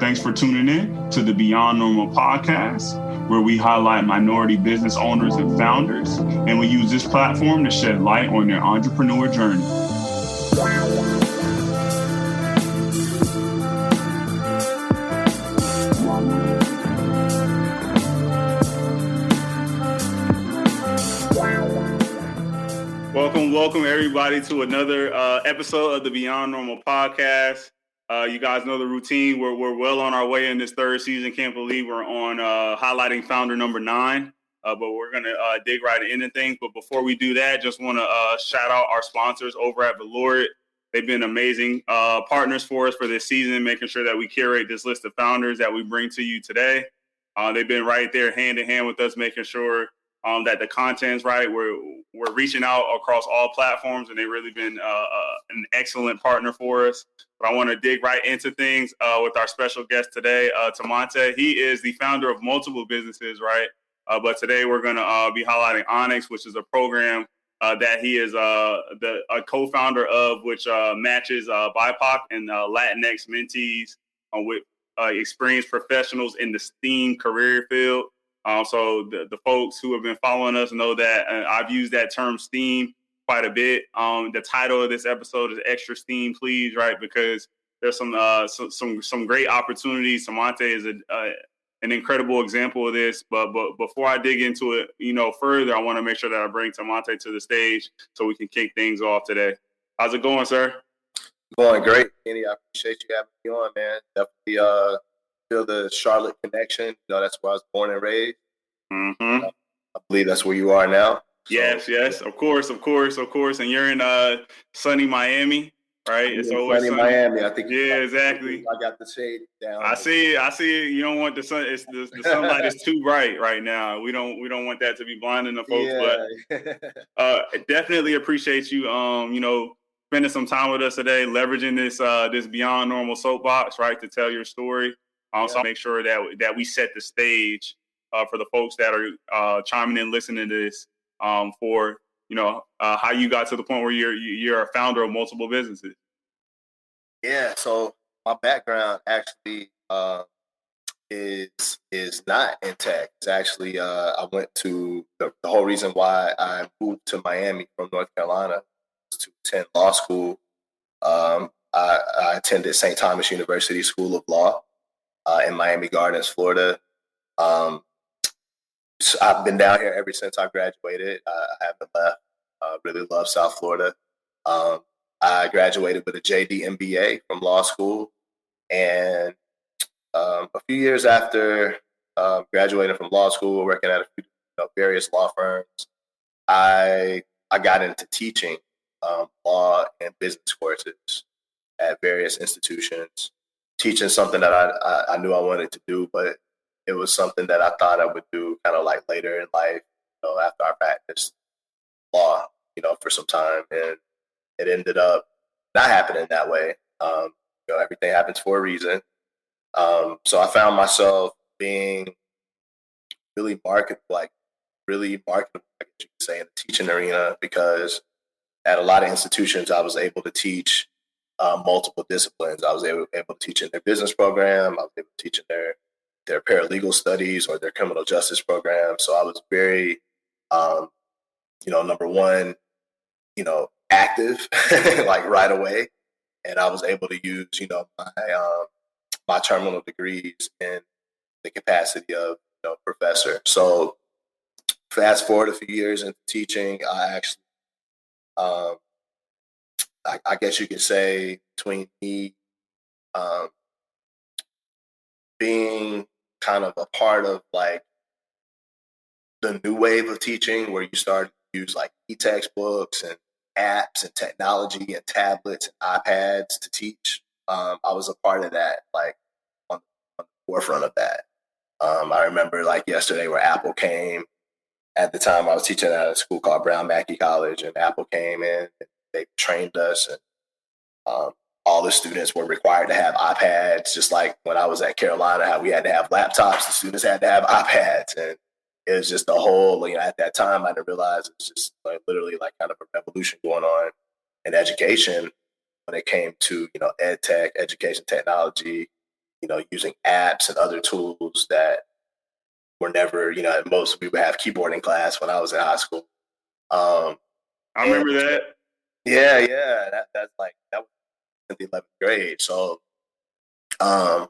Thanks for tuning in to the Beyond Normal podcast, where we highlight minority business owners and founders, and we use this platform to shed light on their entrepreneur journey. Welcome everybody to another episode of the Beyond Normal podcast. You guys know the routine. We're well on our way in this third season. Can't believe we're on highlighting founder number 9. But we're going to dig right into things. But before we do that, just want to shout out our sponsors over at Velour. They've been amazing partners for us for this season, making sure that we curate this list of founders that we bring to you today. They've been right there hand in hand with us, making sure that the content's right. We're reaching out across all platforms, and they've really been an excellent partner for us. But I want to dig right into things with our special guest today, Temanté. He is the founder of multiple businesses, right? But today we're going to be highlighting Onyyx, which is a program that he is a co-founder of, which matches B.I.P.O.C and Latinx mentees with experienced professionals in the S.T.E.A.M career field. So the folks who have been following us know that I've used that term S.T.E.A.M quite a bit. The title of this episode is Extra S.T.E.A.M, please, right? Because there's some great opportunities. Temanté is an incredible example of this. But before I dig into it, further, I want to make sure that I bring Temanté to the stage so we can kick things off today. How's it going, sir? Going great, Kenny. I appreciate you having me on, man. Definitely feel the Charlotte connection. That's where I was born and raised. Mm-hmm. I believe that's where you are now. So, yes, of course. And you're in sunny Miami, right? It's always sunny Miami. I think. Yeah, exactly. I got the shade down. I see it. You don't want the sun. The sunlight is too bright right now. We don't want that to be blinding the folks. Yeah. But definitely appreciate you. Spending some time with us today, leveraging this Beyond Normal soapbox, right, to tell your story. So make sure that we set the stage for the folks that are chiming in, listening to this, for how you got to the point where you're a founder of multiple businesses. Yeah. So my background actually is not in tech. It's actually I went to the whole reason why I moved to Miami from North Carolina was to attend law school. I attended St. Thomas University School of Law in Miami Gardens, Florida. So I've been down here ever since I graduated. I haven't left. Really love South Florida. I graduated with a JD MBA from law school, and a few years after graduating from law school, working at a few various law firms, I got into teaching law and business courses at various institutions. Teaching something that I knew I wanted to do, but it was something that I thought I would do kind of like later in life, after I practiced law, for some time. And it ended up not happening that way. Everything happens for a reason. So I found myself being really marketable, I guess you could say, in the teaching arena, because at a lot of institutions, I was able to teach multiple disciplines. I was able to teach in their business program. I was able to teach in their paralegal studies or their criminal justice program. So I was very, number one, active like right away. And I was able to use, my terminal degrees in the capacity of professor. So fast forward a few years into teaching, I actually, I guess you could say, between me being kind of a part of like the new wave of teaching, where you start to use like e-textbooks and apps and technology and tablets and iPads to teach. I was a part of that, like on the forefront of that. I remember like yesterday where Apple came. At the time, I was teaching at a school called Brown Mackey College, and Apple came in and they trained us, and all the students were required to have iPads, just like when I was at Carolina, how we had to have laptops, the students had to have iPads. And it was just a whole, at that time, I didn't realize it was just like literally like kind of a revolution going on in education when it came to, ed tech, education technology, using apps and other tools that were never, at most we would have keyboarding class when I was in high school. I remember that. Yeah, that's like that was in the 11th grade. So I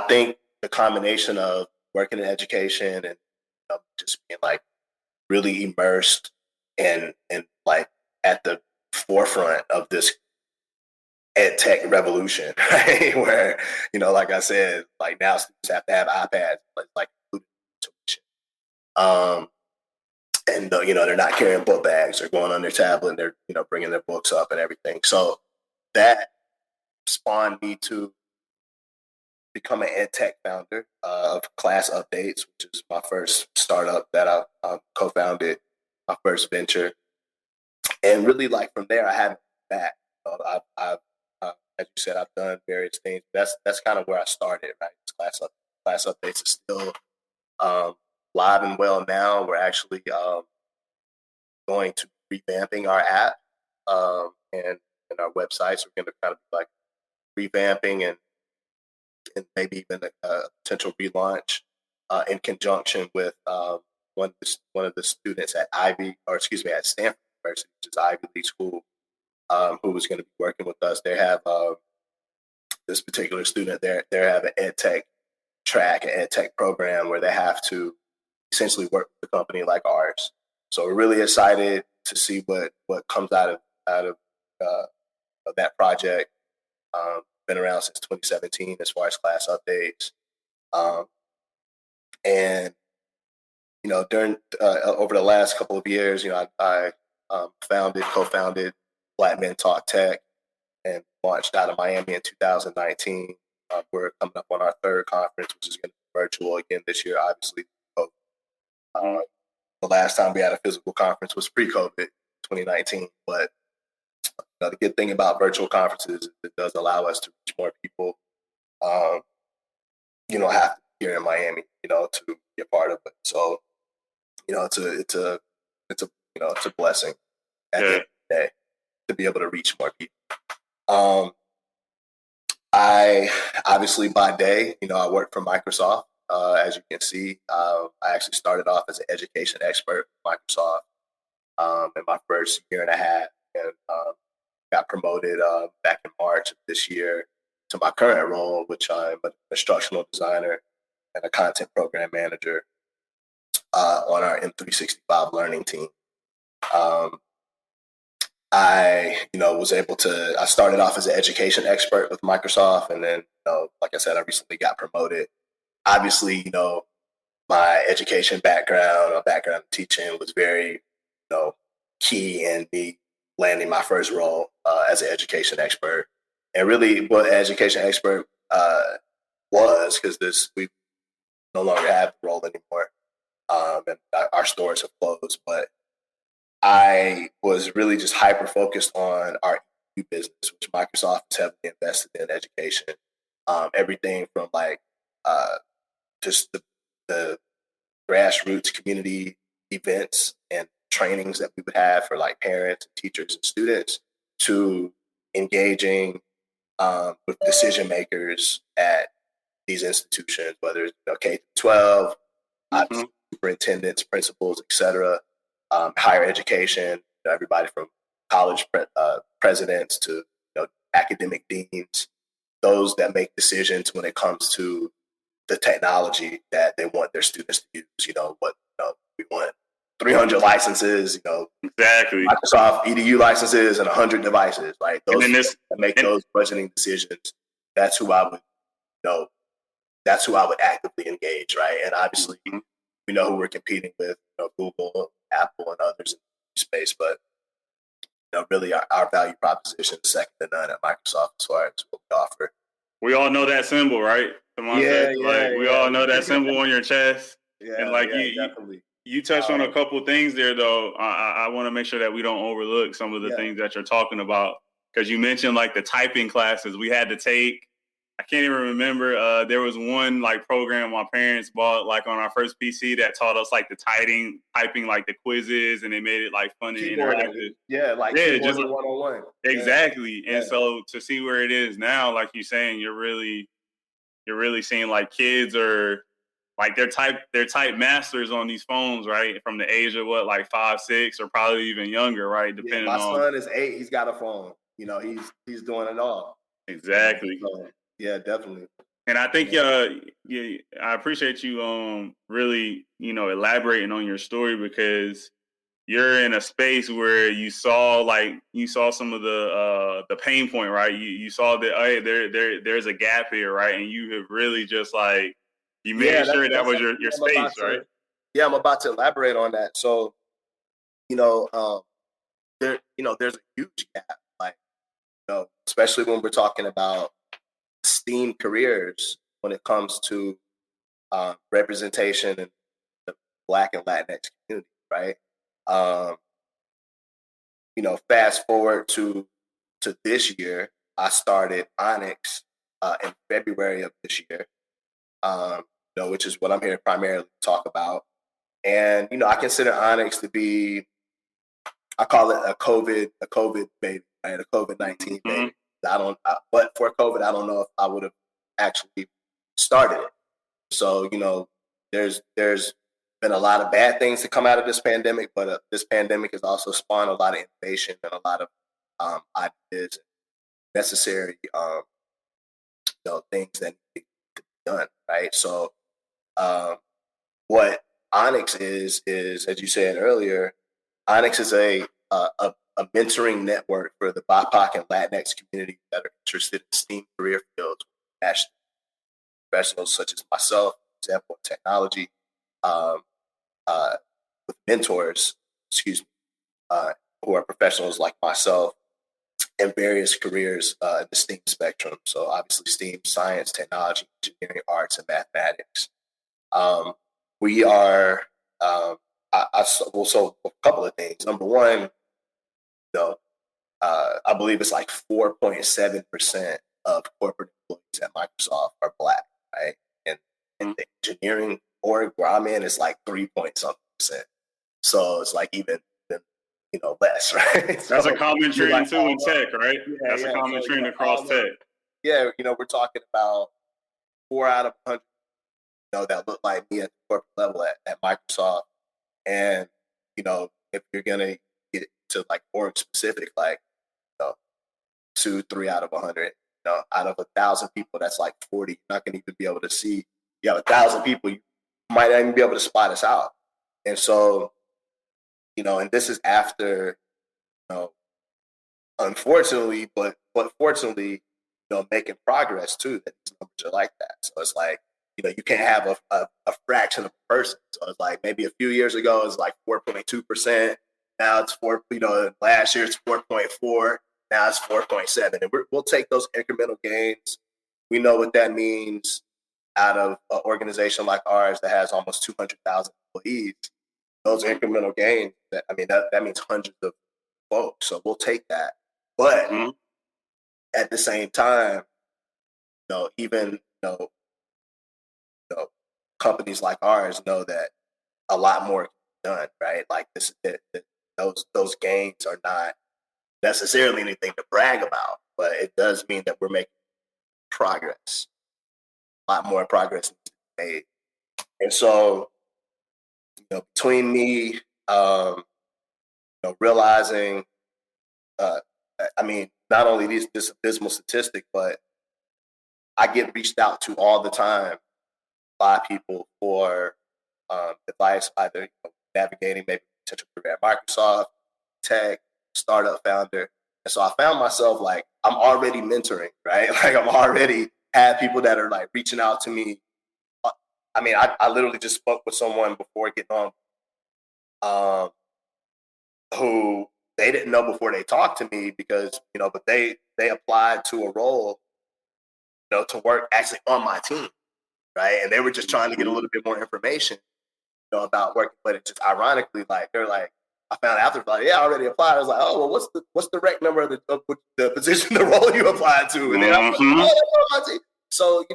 think the combination of working in education and just being like really immersed and like at the forefront of this ed tech revolution, right? Where, like I said, like now students have to have iPads, like and they're not carrying book bags. They're going on their tablet and they're bringing their books up and everything. So that spawned me to become an ed tech founder of Class Updates, which is my first startup that I co-founded, my first venture. And really, like from there, I haven't been back. I've as you said, I've done various things. That's kind of where I started, right? Class Updates is still live and well now. We're actually going to be revamping our app and our websites. We're going to kind of be like revamping and maybe even a potential relaunch in conjunction with one of the students at at Stanford University, which is Ivy League school, who was going to be working with us. They have this particular student. They have an ed tech track, an ed tech program where they have to essentially work with a company like ours. So we're really excited to see what comes out of that project. Been around since 2017 as far as Class Updates, and during over the last couple of years, I co-founded Black Men Talk Tech, and launched out of Miami in 2019. We're coming up on our third conference, which is going to be virtual again this year, obviously. The last time we had a physical conference was pre-COVID, 2019. But the good thing about virtual conferences is it does allow us to reach more people. Have to be here in Miami, to be a part of it. So, it's a blessing at the end of the day to be able to reach more people. I obviously by day, I work for Microsoft. As you can see, I actually started off as an education expert at Microsoft in my first year and a half, and got promoted back in March of this year to my current role, which I'm an instructional designer and a content program manager on our M365 learning team. I started off as an education expert with Microsoft, and then, like I said, I recently got promoted. Obviously, my education background, in teaching was very, key in me landing my first role as an education expert. And really what an education expert was, because we no longer have the role anymore, and our stores have closed, but I was really just hyper focused on our business, which Microsoft has heavily invested in education. Everything from like just the grassroots community events and trainings that we would have for like parents, and teachers, and students, to engaging with decision makers at these institutions, whether it's K-12, superintendents, principals, etc., higher education, everybody from college presidents to academic deans, those that make decisions when it comes to the technology that they want their students to use. We want 300 licenses, exactly, Microsoft EDU licenses and 100 devices, right? Those that make those budgeting decisions. That's who I would That's who I would actively engage, right? And obviously, we know who we're competing with, Google, Apple, and others in the space. But really, our value proposition is second to none at Microsoft as far as what we offer. We all know that symbol, right? Temanté? We all know that symbol on your chest. Yeah, and like definitely. You touched on a couple things there, though. I want to make sure that we don't overlook some of the things that you're talking about, because you mentioned like the typing classes we had to take. I can't even remember. There was one like program my parents bought like on our first PC that taught us like the typing like the quizzes, and they made it like fun and interactive. Just 101. Exactly. And so to see where it is now, like you're saying, you're really you're really seeing like kids are like they're type masters on these phones, right? From the age of what, like 5, 6, or probably even younger, right? Yeah, Depending my on son is 8. He's got a phone. You know, he's doing it all. exactly. So, yeah, definitely. And I think Yeah. yeah, I appreciate you really, elaborating on your story, because you're in a space where you saw some of the pain point, right? You saw that, hey, there's a gap here, right? And you have really just like you Yeah, made sure that that's was your actually I'm space, about right? to. Yeah, I'm about to elaborate on that. So, you know, there's a huge gap, like, especially when we're talking about STEAM careers when it comes to representation in the Black and Latinx community, right? Um, fast forward to this year, I started Onyyx in February of this year, um, which is what I'm here primarily to talk about. And I consider Onyyx to be, I call it a COVID baby, right? A COVID-19 baby. But for COVID, I don't know if I would have actually started it. So there's been a lot of bad things to come out of this pandemic, but this pandemic has also spawned a lot of innovation and a lot of ideas, necessary things that need to be done, right? So what Onyyx is, as you said earlier, Onyyx is a mentoring network for the B.I.P.O.C and Latinx community that are interested in STEAM career fields, national professionals such as myself, for example, in technology, um, with mentors, who are professionals like myself in various careers in the STEAM spectrum. So obviously STEAM, science, technology, engineering, arts, and mathematics. We are, so a couple of things. Number one, I believe it's like 4.7% of corporate employees at Microsoft are Black, right? And in the engineering org where I'm in, it's like 3 point something percent. So it's like even less, right? That's So a common you're like, trend too in tech, right? yeah, That's a yeah. common So trend across tech. yeah, we're talking about 4 out of 100, that look like me at the corporate level at Microsoft. And, if you're going to get to like org specific, like, 2, 3 out of 100, out of 1,000 people, that's like 40. You're not going to even be able to see. You have 1,000 people, you might not even be able to spot us out. And so, and this is after, unfortunately, but fortunately, making progress too. That these numbers are like that. So it's like, you can't have a fraction of a person. So it's like maybe a few years ago, it's like 4.2%. Now it's 4. Last year it's 4.4. Now it's 4.7, and we'll take those incremental gains. We know what that means out of an organization like ours that has almost 200,000 employees. Those incremental gains, that means hundreds of folks. So we'll take that. But at the same time, even companies like ours know that a lot more can be done, right? Like those gains are not necessarily anything to brag about, but it does mean that we're making progress. A lot more progress needs to be made. And so, between me, realizing, not only this abysmal statistic, but I get reached out to all the time by people for advice, either navigating maybe potential career at Microsoft, tech, startup founder. And so I found myself like I'm already mentoring, right? Like I'm already have people that are like reaching out to me. I literally just spoke with someone before getting on, who they didn't know before they talked to me because, but they applied to a role, to work actually on my team, right? And they were just trying to get a little bit more information, about working. But it just ironically, like they're like, I found out after, like, yeah, I already applied. I was like, oh, well, what's the rec number of the position, the role you applied to? And then I'm like, oh, that's on my team. So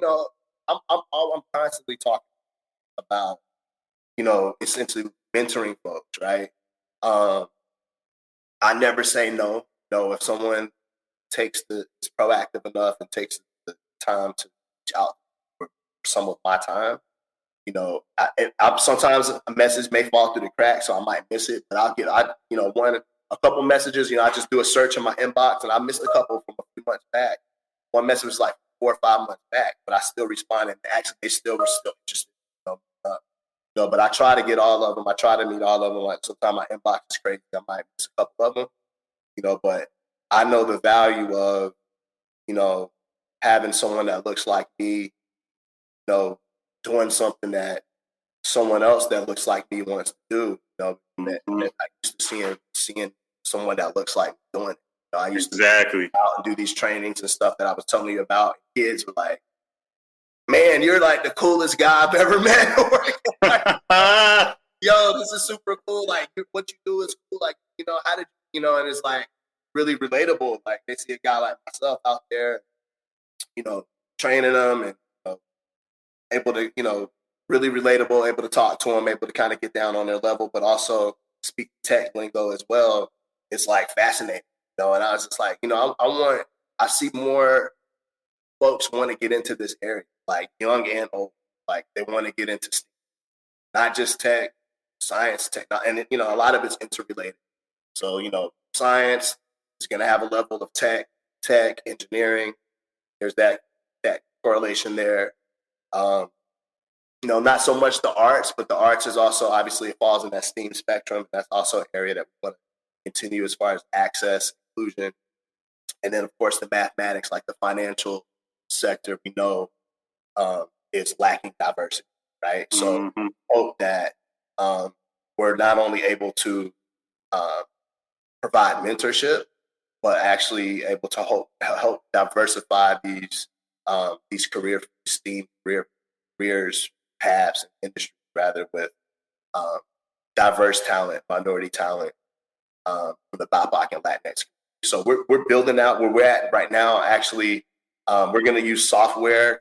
I'm constantly talking about, essentially mentoring folks, right? I never say no. No, if someone is proactive enough and takes the time to reach out some of my time. I sometimes a message may fall through the cracks, so I might miss it. But a couple messages. I just do a search in my inbox, and I missed a couple from a few months back. One message was like 4 or 5 months back, but I still responded. Actually, they were still interested. But I try to get all of them. I try to meet all of them. Like sometimes my inbox is crazy. I might miss a couple of them. But I know the value of having someone that looks like me, doing something that someone else that looks like me wants to do. That I used to seeing someone that looks like me doing it. I used to go out and do these trainings and stuff that I was telling you about. Kids were like, "Man, you're like the coolest guy I've ever met." Like, yo, this is super cool. Like, what you do is cool. Like, how did and it's like really relatable. Like, they see a guy like myself out there, training them and able to, really relatable, able to talk to them, able to kind of get down on their level, but also speak tech lingo as well. It's like fascinating, and I was just like, I see more folks want to get into this area, like young and old, like they want to get into STEAM, not just tech, science, technology, and a lot of it's interrelated. So science is going to have a level of tech, engineering. There's that correlation there. Not so much the arts, but the arts is also obviously it falls in that STEAM spectrum. That's also an area that we want to continue as far as access, inclusion, and then of course the mathematics, like the financial sector, we know is lacking diversity, right? So hope that we're not only able to provide mentorship, but actually able to help diversify these STEAM careers, paths, and industry, rather, with diverse talent, minority talent from the B.I.P.O.C and Latinx. So we're building out where we're at right now. Actually, we're going to use software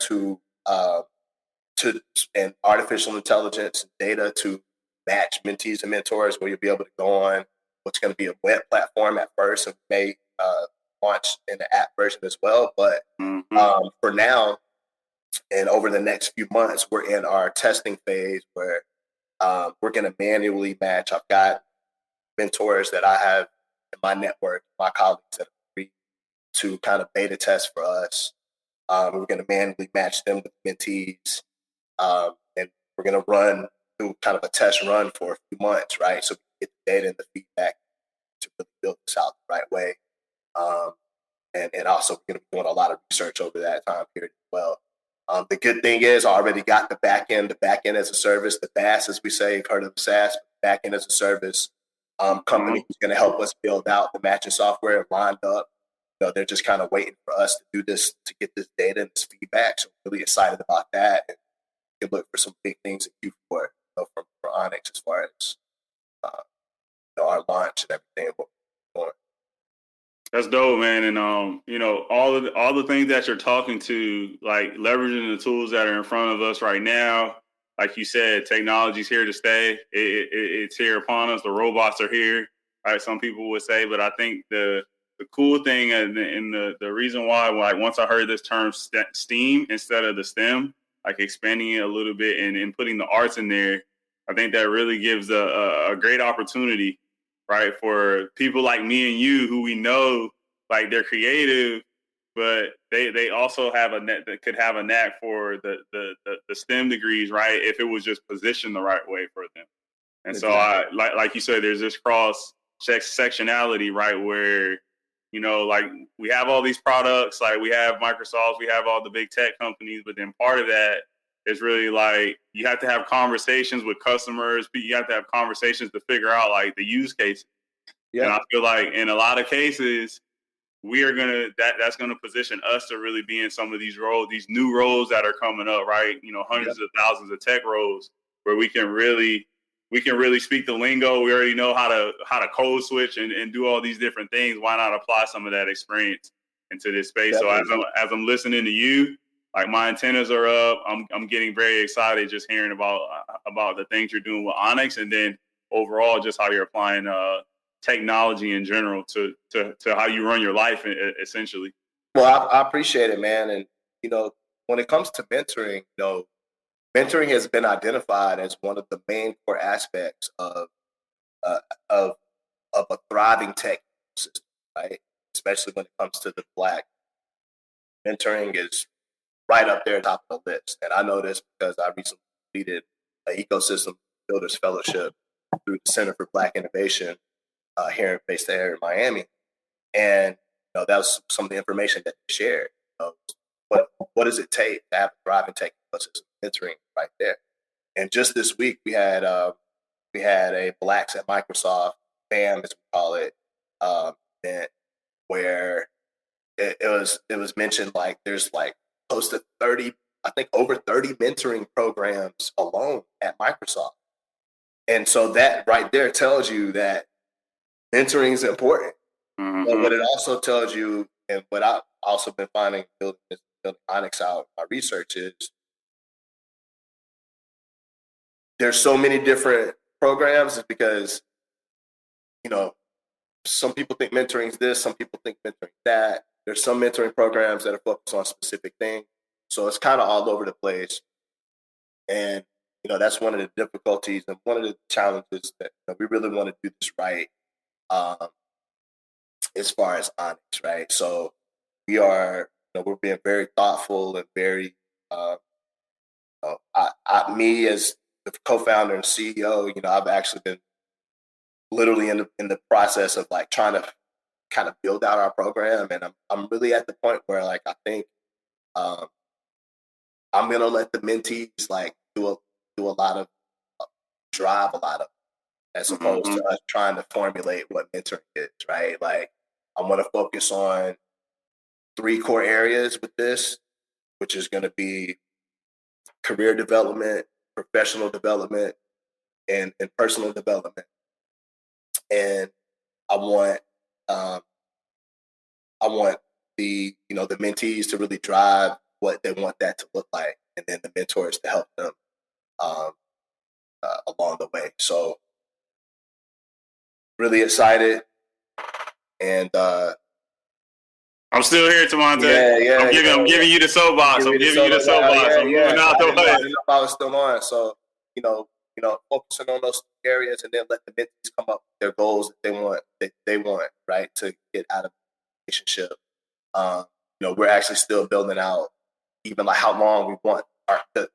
and artificial intelligence and data to match mentees and mentors, where you'll be able to go on what's going to be a web platform at first, and may launch in the app version as well. But for now, and over the next few months, we're in our testing phase where we're going to manually match. I've got mentors that I have in my network, my colleagues that agree to kind of beta test for us. We're going to manually match them with mentees, and we're going to do kind of a test run for a few months, right? So we get the data and the feedback to really build this out the right way. And also we're going to be doing a lot of research over that time period as well. The good thing is I already got the back end as a service, the BaaS, as we say. You've heard of SaaS, back end as a service. Company who's going to help us build out the matching software lined up. They're just kind of waiting for us to do this, to get this data and this feedback. So I'm really excited about that, and we can look for some big things in Q4 for Onyyx as far as our launch and everything. What we're doing. That's dope, man. And all the things that you're talking to, like leveraging the tools that are in front of us right now. Like you said, technology's here to stay. It's here upon us. The robots are here, right? Some people would say, but I think the cool thing and the reason why, like, once I heard this term STEAM instead of the STEM, like expanding it a little bit and putting the arts in there, I think that really gives a great opportunity, right, for people like me and you, who we know, like, they're creative, but they also have could have a knack for the STEM degrees, right, if it was just positioned the right way for them. And exactly. So like you said, there's this cross sectionality, right, where like we have all these products, like we have Microsoft, we have all the big tech companies, but then part of that is really like you have to have conversations with customers. You have to have conversations to figure out like the use cases. Yeah. And I feel like in a lot of cases, that's gonna position us to really be in some of these roles, these new roles that are coming up, right? Hundreds of thousands of tech roles where we can really speak the lingo. We already know how to code switch and do all these different things. Why not apply some of that experience into this space? Definitely. So as I'm listening to you, like my antennas are up. I'm getting very excited just hearing about the things you're doing with Onyyx, and then overall just how you're applying technology in general to how you run your life, essentially. Well, I appreciate it, man. And when it comes to mentoring, mentoring has been identified as one of the main core aspects uh, of a thriving tech system, right? Especially when it comes to the Black. Mentoring is right up there top of the list. And I know this because I recently completed an ecosystem builders fellowship through the Center for Black Innovation based here in Miami. And that was some of the information that they shared. What does it take to have a thriving tech ecosystem? Mentoring right there. And just this week we had a Blacks at Microsoft S.T.E.A.M, as we call it, event where it was mentioned like there's like close to 30, I think over 30 mentoring programs alone at Microsoft. And so that right there tells you that mentoring is important. Mm-hmm. But what it also tells you, and what I've also been finding building Onyyx out, my research is there's so many different programs because, some people think mentoring is this, some people think mentoring that. There's some mentoring programs that are focused on specific things. So it's kind of all over the place. And, that's one of the difficulties and one of the challenges that we really want to do this right as far as Onyyx, right? So we're being very thoughtful and very, me as the co-founder and CEO, I've actually been literally in the process of like trying to kind of build out our program, and I'm really at the point where like I think I'm gonna let the mentees like do a lot of drive a lot of, as opposed to us trying to formulate what mentoring is, right? Like I want to focus on 3 core areas with this, which is going to be career development, professional development, and personal development. And I want the the mentees to really drive what they want that to look like, and then the mentors to help them along the way. So really excited, and I'm still here, Temanté. Yeah. I'm giving you the soapbox. I'm giving you the soapbox. I'm moving out the way. I didn't know if I was still on. So, focusing on those areas, and then let the mentees come up with their goals that they want, right, to get out of the relationship. We're actually still building out even like how long we want the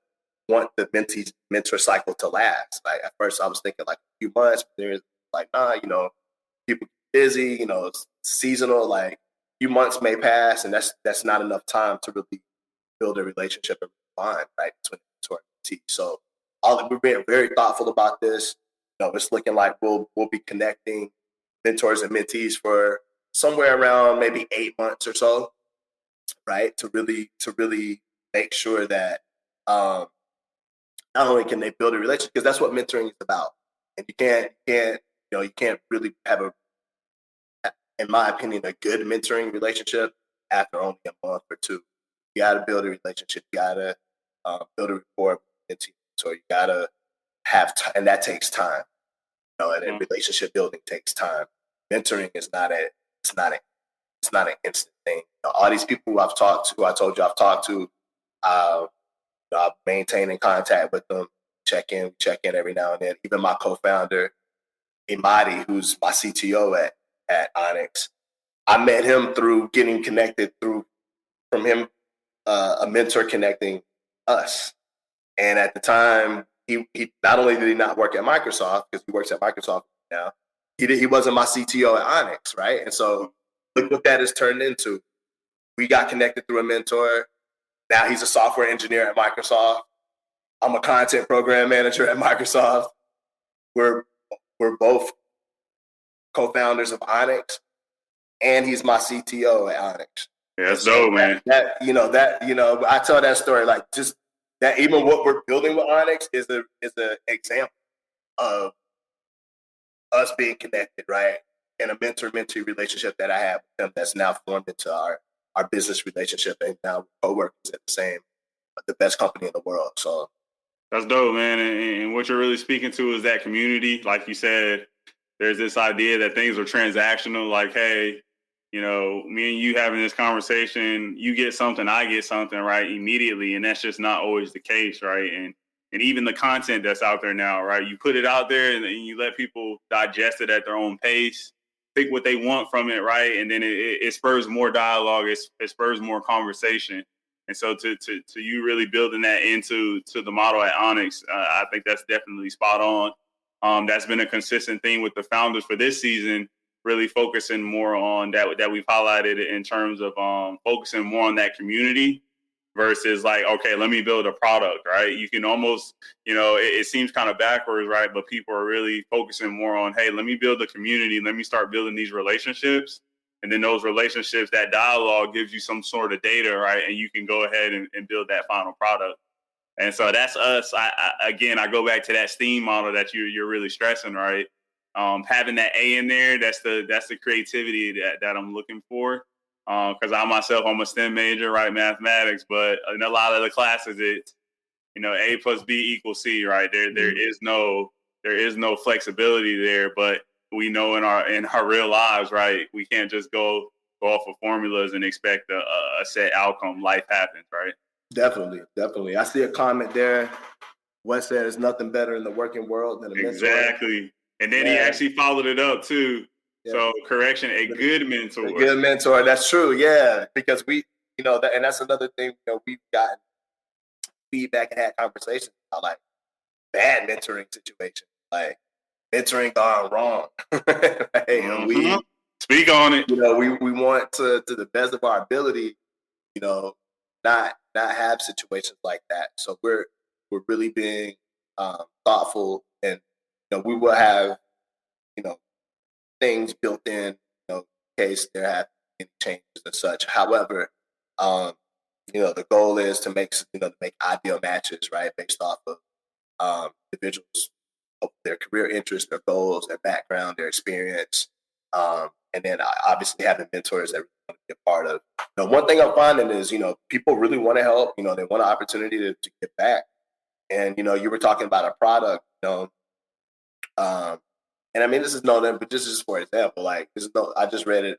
mentees mentor cycle to last. Like at first I was thinking like a few months, but there's like, people get busy, it's seasonal, like few months may pass, and that's not enough time to really build a relationship and bond, right, between the mentor and mentee. So we're being very thoughtful about this. It's looking like we'll be connecting mentors and mentees for somewhere around maybe 8 months or so, right? To really make sure that not only can they build a relationship, because that's what mentoring is about, and you can't really have in my opinion, a good mentoring relationship after only a month or 2. You got to build a relationship. You got to build a rapport with the mentor. You got to have time, and that takes time. And relationship building takes time. Mentoring is not an instant thing. All these people who I've talked to, I told you I've talked to, I'm maintaining contact with them, check in every now and then. Even my co-founder, Imadi, who's my CTO at Onyyx, I met him through getting connected from him, a mentor connecting us. And at the time, he not only did he not work at Microsoft, because he works at Microsoft now, he wasn't my CTO at Onyyx, right? And so look what that has turned into. We got connected through a mentor. Now he's a software engineer at Microsoft. I'm a content program manager at Microsoft. We're both co-founders of Onyyx, and he's my CTO at Onyyx. Yeah, that's dope, man. I tell that story like just that. Even what we're building with Onyyx is an example of us being connected, right? And a mentor-mentee relationship that I have with them that's now formed into our business relationship, and now co-workers at the best company in the world. So that's dope, man. And what you're really speaking to is that community. Like you said, there's this idea that things are transactional. Like, hey, me and you having this conversation, you get something, I get something, right, immediately. And that's just not always the case, right? And and even the content that's out there now, right? You put it out there and you let people digest it at their own pace, pick what they want from it, right? And then it spurs more dialogue, it spurs more conversation. And so to you really building that into the model at Onyyx, I think that's definitely spot on. That's been a consistent theme with the founders for this season, really focusing more on that we've highlighted in terms of focusing more on that community versus like, okay, let me build a product, right? You can almost, it seems kind of backwards, right? But people are really focusing more on, hey, let me build a community. Let me start building these relationships. And then those relationships, that dialogue gives you some sort of data, right? And you can go ahead and build that final product. And so that's us. I go back to that S.T.E.A.M model that you're really stressing, right? Having that A in there, that's the creativity that I'm looking for. Because I myself, I'm a STEM major, right, mathematics, but in a lot of the classes, it's A plus B equals C, right? There is no flexibility there, but we know in our real lives, right, we can't just go off of formulas and expect a set outcome. Life happens, right? Definitely. I see a comment there. One said, "There's nothing better in the working world than a mentor." Exactly. And then he actually followed it up too. Yeah. So correction, a good mentor. A good mentor. That's true. Yeah, because we, and that's another thing. We've gotten feedback and had conversations about like bad mentoring situations, like mentoring gone wrong. Right? And we speak on it. We want to the best of our ability, not have situations like that. So we're really being thoughtful, and we will have things built in, in case there have been changes and such. However, the goal is to make ideal matches, right, based off of individuals, their career interests, their goals, their background, their experience, and then obviously having mentors that want to be a part of. One thing I'm finding is, people really want to help. They want an opportunity to give back. And you were talking about a product, and I mean, this is but this is for example. Like, I just read it.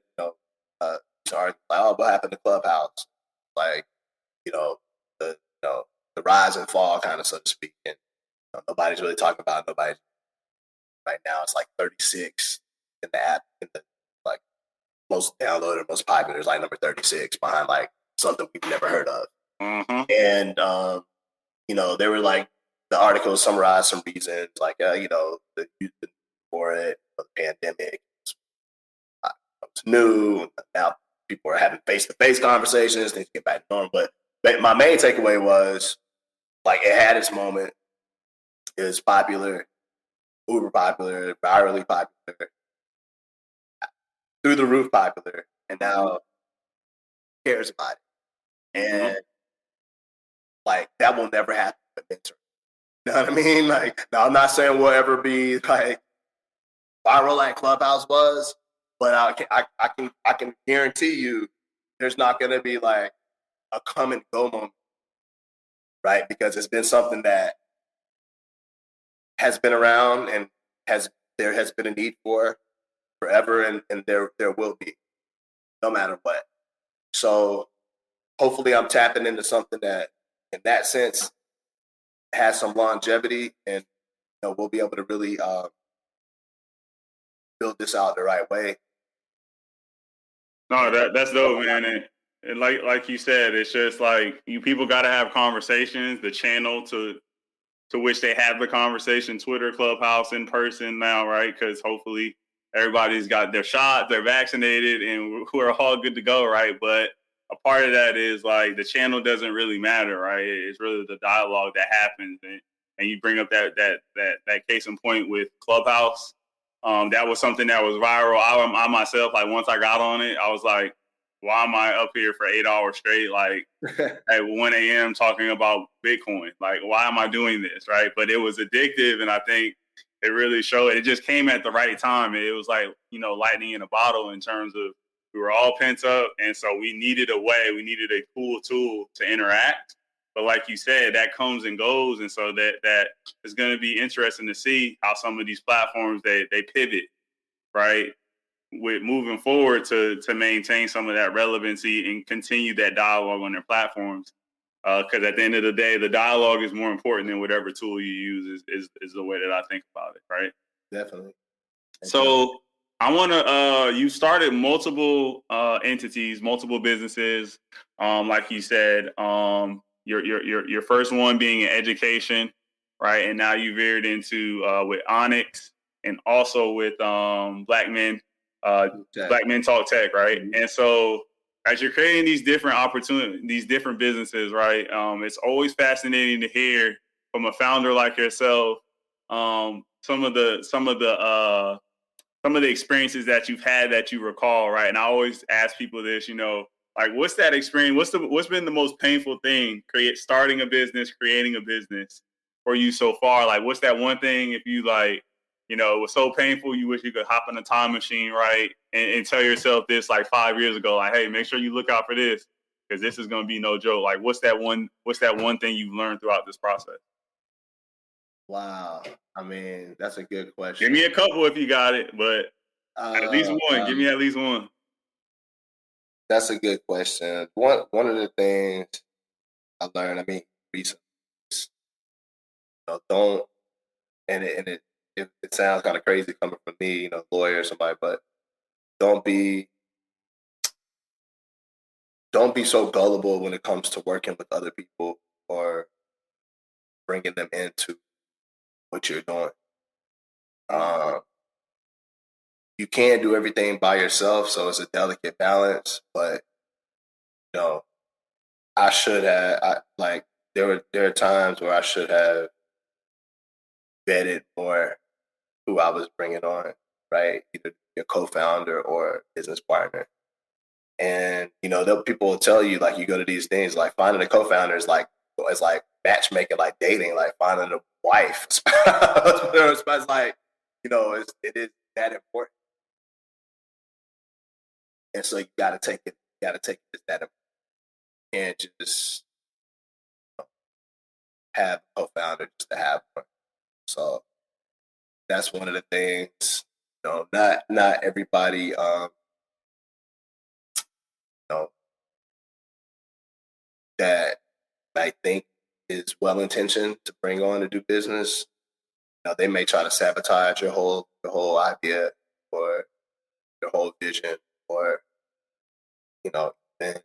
Sorry, like, oh, what happened to Clubhouse? Like, the rise and fall, kind of, so to speak. And nobody's really talking about nobody right now. It's like 36 in the app, in the like most downloaded, most popular. Is like number 36 behind like something we've never heard of. Mm-hmm. And they were like, the article summarized some reasons, like the youth for it, the pandemic, it's new. Now people are having face-to-face conversations. Things get back to normal. But my main takeaway was, like, it had its moment. It was popular, uber popular, virally popular, through the roof popular, and now who cares about it? And like, that will never happen with mentoring. You know what I mean? Like, now I'm not saying we'll ever be like viral like Clubhouse was, but I can guarantee you there's not going to be like a come and go moment, right? Because it's been something that has been around and there has been a need for forever, and there will be, no matter what. So hopefully I'm tapping into something that, in that sense, has some longevity, and we'll be able to really build this out the right way. No, that's dope, man. And like you said, it's just like, you people got to have conversations. The channel to which they have the conversation, Twitter, Clubhouse, in person now, right? Because hopefully everybody's got their shot, they're vaccinated, and we're all good to go, right? But a part of that is like, the channel doesn't really matter, right? It's really the dialogue that happens, and you bring up that case in point with Clubhouse. That was something that was viral. I myself, like, once I got on it, I was like, why am I up here for 8 hours straight, like at 1 a.m. talking about Bitcoin? Like, why am I doing this, right? But it was addictive, and I think it really showed. It just came at the right time. It was like, lightning in a bottle, in terms of, we were all pent up, and so we needed we needed a cool tool to interact. But like you said, that comes and goes, and so that is going to be interesting to see how some of these platforms they pivot, right, with moving forward to maintain some of that relevancy and continue that dialogue on their platforms. Because at the end of the day, the dialogue is more important than whatever tool you use. Is the way that I think about it, right? Definitely. So I want to. You started multiple entities, multiple businesses. Like you said, your first one being in education, right? And now you veered into with Onyyx and also with Black Men, Black Men Talk Tech, right? Mm-hmm. And so as you're creating these different opportunities, these different businesses, right? It's always fascinating to hear from a founder like yourself some of the experiences that you've had that you recall, right? And I always ask people this, like, what's that experience? What's been the most painful thing starting a business, creating a business for you so far? Like, what's that one thing if you like, it was so painful you wish you could hop in a time machine, right? And tell yourself this like 5 years ago, like, hey, make sure you look out for this because this is gonna be no joke. Like, what's that one thing you've learned throughout this process? Wow. I mean, that's a good question. Give me a couple if you got it, but at least one. Give me at least one. That's a good question. One of the things I learned, I mean, recently, don't, and it sounds kind of crazy coming from me, lawyer or somebody, but don't be so gullible when it comes to working with other people or bringing them into what you're doing. You can't do everything by yourself, so it's a delicate balance. But I should have. There are times where I should have vetted more who I was bringing on, right? Either your co-founder or business partner. And people will tell you, like, you go to these things, like finding a co-founder is like matchmaking, like dating, like finding a wife. It's like, it is that important. And so you got to take it as that important. You can't just have a co-founder just to have one. So that's one of the things. Not everybody. That I think is well intentioned to bring on to do business. They may try to sabotage your whole idea or your whole vision, or then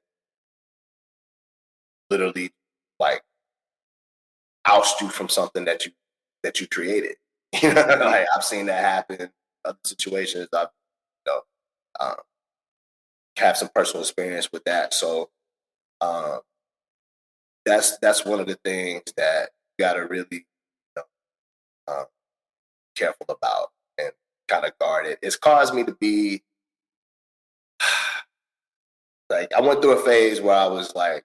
literally like oust you from something that you created. Like, I've seen that happen in other situations. I've um, have some personal experience with that. So that's one of the things that you got to really careful about and kind of guard it. It's caused me to be like, I went through a phase where I was like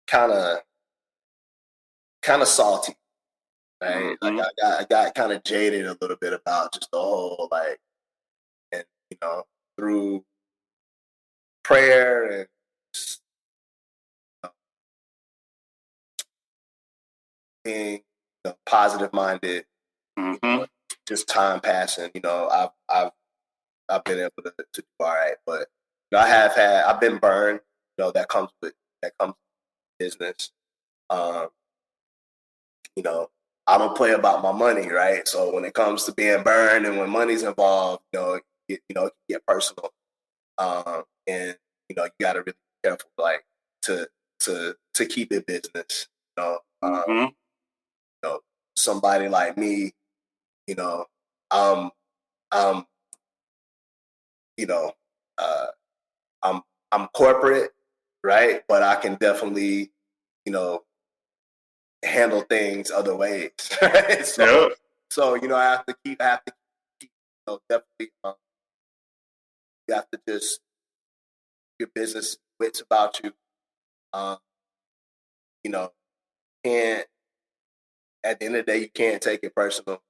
kind of salty, right? Mm-hmm. Like I got kind of jaded a little bit about just the whole, like, and through prayer and just, being positive minded, Mm-hmm. just time passing. I've been able to do all right, but I've been burned. That comes with business. Um, I don't play about my money, right? So when it comes to being burned and when money's involved, it can get personal. And you got to really be careful, like, to keep it business. Mm-hmm. Somebody like me, um, um, you know, uh, I'm corporate, right? But I can definitely, handle things other ways. Right? Yep. So I have to keep, definitely. You have to just your business wits about you. Um, you know, can't at the end of the day you can't take it personal.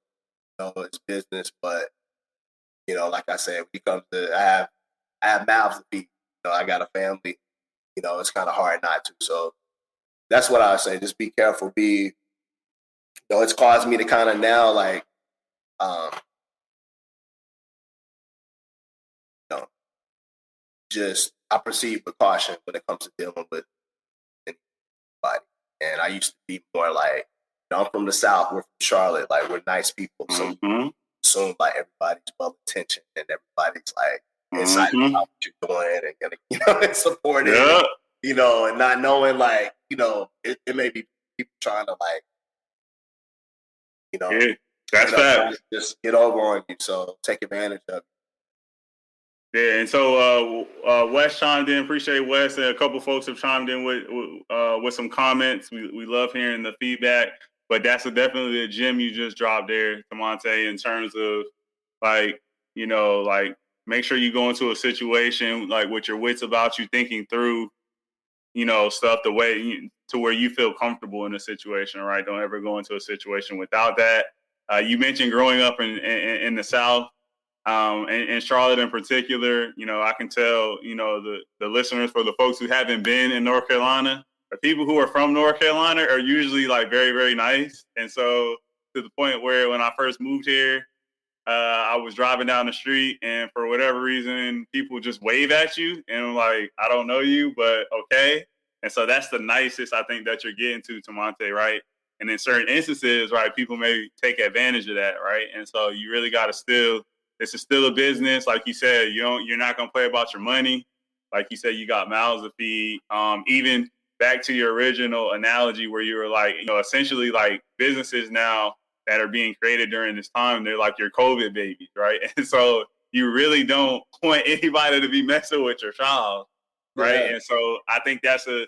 It's business, but like I said, when it comes to I have mouths to feed. I got a family. It's kind of hard not to. So that's what I would say. Just be careful. It's caused me to kind of now, like, um, just I proceed with caution when it comes to dealing with everybody. And I used to be more like, I'm from the South, we're from Charlotte, like we're nice people. So you assume like everybody's well intentioned and everybody's like excited about what you're doing and gonna, and supporting, and not knowing like, it may be people trying to like, that's facts. Just get over on you. So take advantage of it. Yeah, and so Wes chimed in. Appreciate Wes, and a couple folks have chimed in with some comments. We love hearing the feedback, but that's definitely a gem you just dropped there, Temanté, in terms of like, like make sure you go into a situation like with your wits about you, thinking through, stuff the way to where you feel comfortable in a situation, right? Don't ever go into a situation without that. You mentioned growing up in the South. And Charlotte in particular, I can tell, the listeners, for the folks who haven't been in North Carolina, the people who are from North Carolina are usually like very, very nice. And so to the point where when I first moved here, I was driving down the street and for whatever reason, people just wave at you and I'm like, I don't know you, but okay. And so that's the nicest I think that you're getting to, Temanté, right? And in certain instances, right, people may take advantage of that, right? And so you really got to this is still a business. Like you said, you're not going to play about your money. Like you said, you got mouths to feed. Even back to your original analogy where you were like, essentially like businesses now that are being created during this time, they're like your COVID babies, right? And so you really don't want anybody to be messing with your child, right? Yeah. And so I think that's as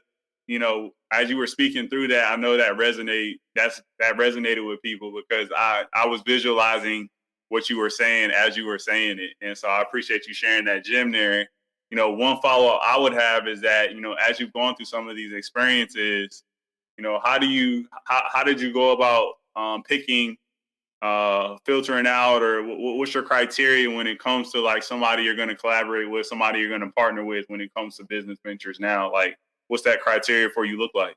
you were speaking through that, I know that resonated with people because I was visualizing what you were saying as you were saying it. And so I appreciate you sharing that gem there. One follow-up I would have is that, as you've gone through some of these experiences, how did you go about picking, filtering out, or what's your criteria when it comes to like somebody you're going to collaborate with, somebody you're going to partner with when it comes to business ventures now? Like, what's that criteria for you look like?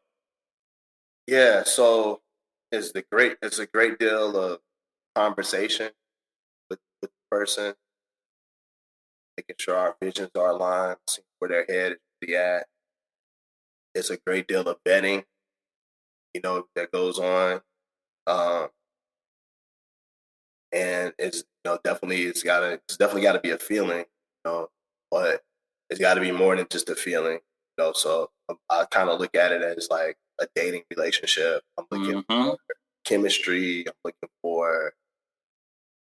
Yeah, so it's a great deal of conversation with the person, making sure our visions are aligned, seeing where their head is really at. It's a great deal of vetting, that goes on. And it's it's definitely gotta be a feeling, but it's gotta be more than just a feeling, So I kind of look at it as like a dating relationship. I'm looking for chemistry. I'm looking for,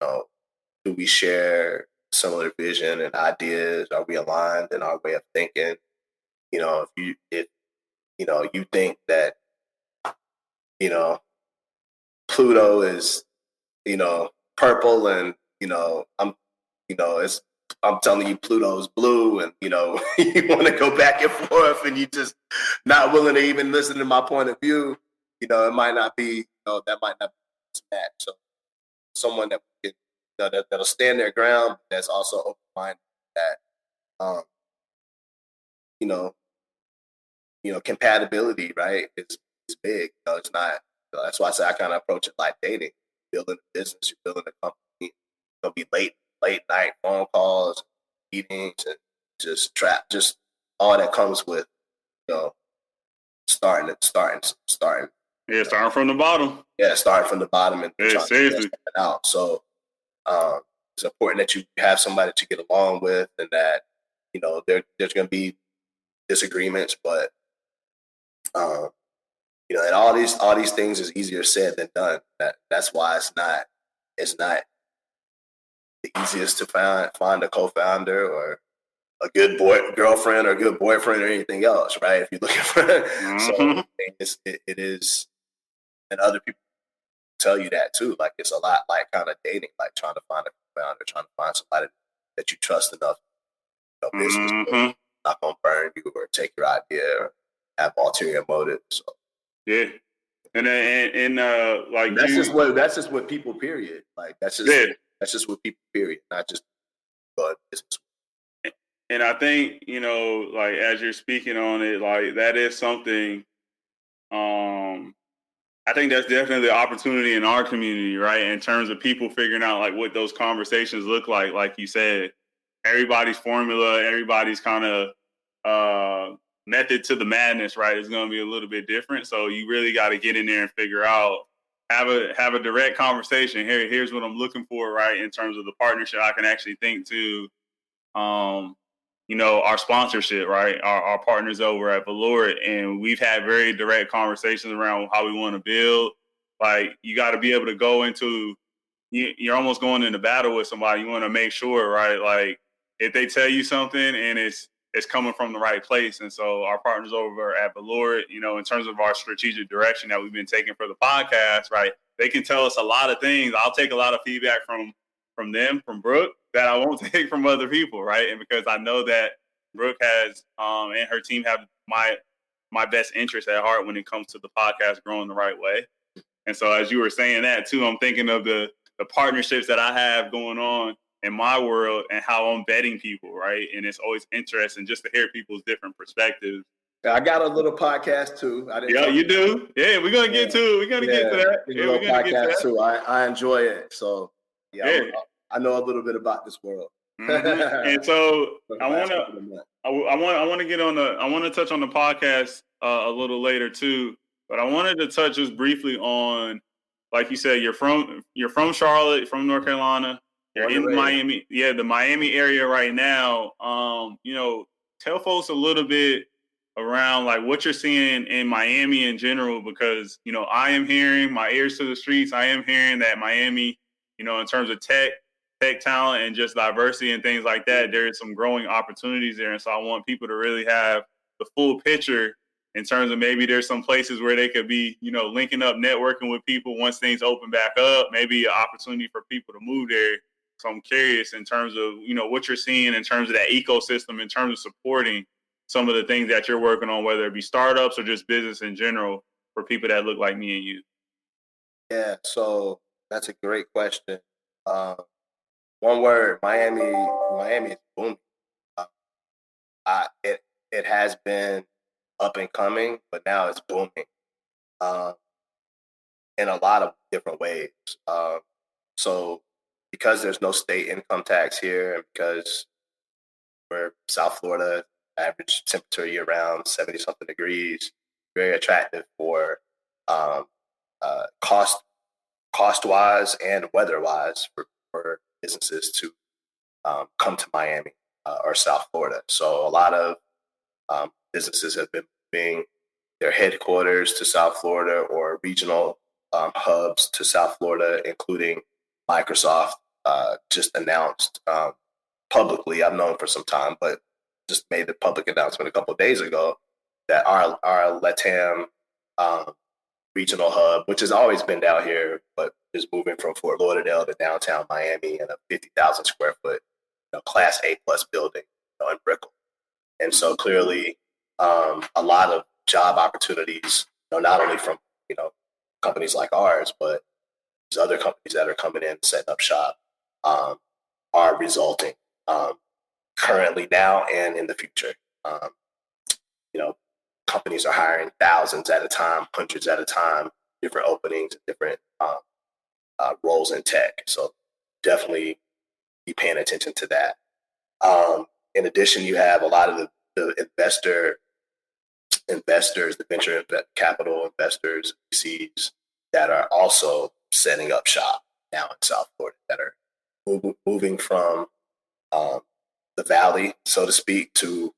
do we share similar vision and ideas? Are we aligned in our way of thinking? If you think that, Pluto is, purple and, I'm telling you Pluto's blue and, you want to go back and forth and you just not willing to even listen to my point of view, it might not be, that might not be a match. So someone that can, that'll stand their ground, that's also open-minded, that, compatibility, right? It's big. It's not, that's why I say I kind of approach it like dating. Building a business, you're building a company. It's gonna be late night phone calls, meetings, and just all that comes with, starting. Yeah, starting from the bottom. Yeah, starting from the bottom and trying seriously. to get it out. So it's important that you have somebody to get along with, and that there's going to be disagreements, but and all these things is easier said than done. That's why it's not the easiest to find a co-founder or a good girlfriend or a good boyfriend or anything else, right? If you're looking for, so it is, and other people tell you that too. Like it's a lot like kind of dating, like trying to find a co-founder, trying to find somebody that you trust enough, business not gonna burn you or take your idea or have ulterior motives. So. Yeah. And like that's just what people, period. Like that's just what people, period. Not just business. And I think, like as you're speaking on it, like that is something, I think that's definitely an opportunity in our community, right? In terms of people figuring out like what those conversations look like you said, everybody's formula, everybody's kind of, method to the madness, right, is going to be a little bit different. So you really got to get in there and figure out, have a direct conversation. Here's what I'm looking for, right, in terms of the partnership. I can actually think to, our sponsorship, right, our partners over at Velour, and we've had very direct conversations around how we want to build. Like, you got to be able to go into, you're almost going into battle with somebody. You want to make sure, right, like, if they tell you something and it's coming from the right place. And so our partners over at Velour, in terms of our strategic direction that we've been taking for the podcast, right, they can tell us a lot of things. I'll take a lot of feedback from them, from Brooke, that I won't take from other people, right? And because I know that Brooke has and her team have my best interest at heart when it comes to the podcast growing the right way. And so as you were saying that too, I'm thinking of the partnerships that I have going on in my world and how I'm vetting people, right? And it's always interesting just to hear people's different perspectives. I got a little podcast too. Yeah, you do. Yeah, we're gonna get to it. We're gonna get to that. Yeah, we're gonna get to that too. I enjoy it. So I know a little bit about this world. Mm-hmm. And so I want to touch on the podcast a little later too. But I wanted to touch just briefly on, like you said, you're from Charlotte, from North Carolina. You're in Miami, the Miami area right now. Tell folks a little bit around like what you're seeing in Miami in general, because I am hearing, my ears to the streets, I am hearing that Miami, in terms of tech talent and just diversity and things like that, there is some growing opportunities there. And so I want people to really have the full picture in terms of maybe there's some places where they could be, linking up, networking with people once things open back up, maybe an opportunity for people to move there. So I'm curious in terms of, what you're seeing in terms of that ecosystem, in terms of supporting some of the things that you're working on, whether it be startups or just business in general for people that look like me and you. Yeah, so that's a great question. One word, Miami is booming. It has been up and coming, but now it's booming in a lot of different ways. So because there's no state income tax here, and because we're South Florida, average temperature year round 70 something degrees, very attractive for cost wise and weather wise for businesses to come to Miami or South Florida. So a lot of businesses have been moving their headquarters to South Florida or regional hubs to South Florida, including Microsoft just announced publicly, I've known for some time, but just made the public announcement a couple of days ago that our S.T.E.A.M regional hub, which has always been down here, but is moving from Fort Lauderdale to downtown Miami in a 50,000 square foot Class A plus building in Brickell. And so clearly a lot of job opportunities, not only from companies like ours, but these other companies that are coming in, setting up shop, are resulting currently now and in the future. Companies are hiring thousands at a time, hundreds at a time, different openings, different roles in tech. So definitely be paying attention to that. In addition, you have a lot of the investors, the venture capital investors, VCs, that are also setting up shop now in South Florida, that are moving from the valley, so to speak, to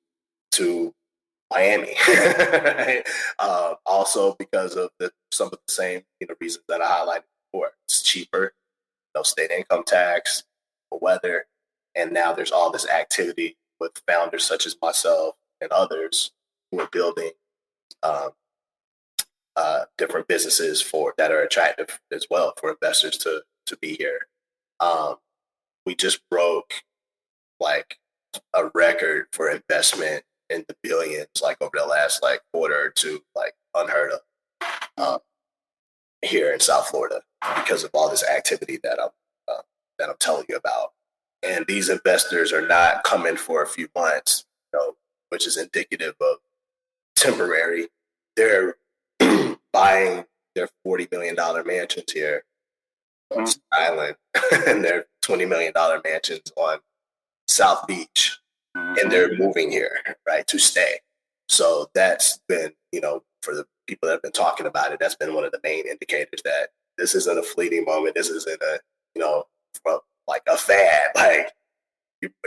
Miami. Also because of some of the same reasons that I highlighted before. It's cheaper, no state income tax, weather, and now there's all this activity with founders such as myself and others who are building different businesses that are attractive as well for investors to be here. We just broke like a record for investment in the billions, like over the last quarter or two, like unheard of here in South Florida because of all this activity that I'm telling you about. And these investors are not coming for a few months, which is indicative of temporary. They're buying their $40 million mansions here on Staten Island and their $20 million mansions on South Beach. And they're moving here, right, to stay. So that's been, for the people that have been talking about it, that's been one of the main indicators that this isn't a fleeting moment. This isn't a, like a fad. Like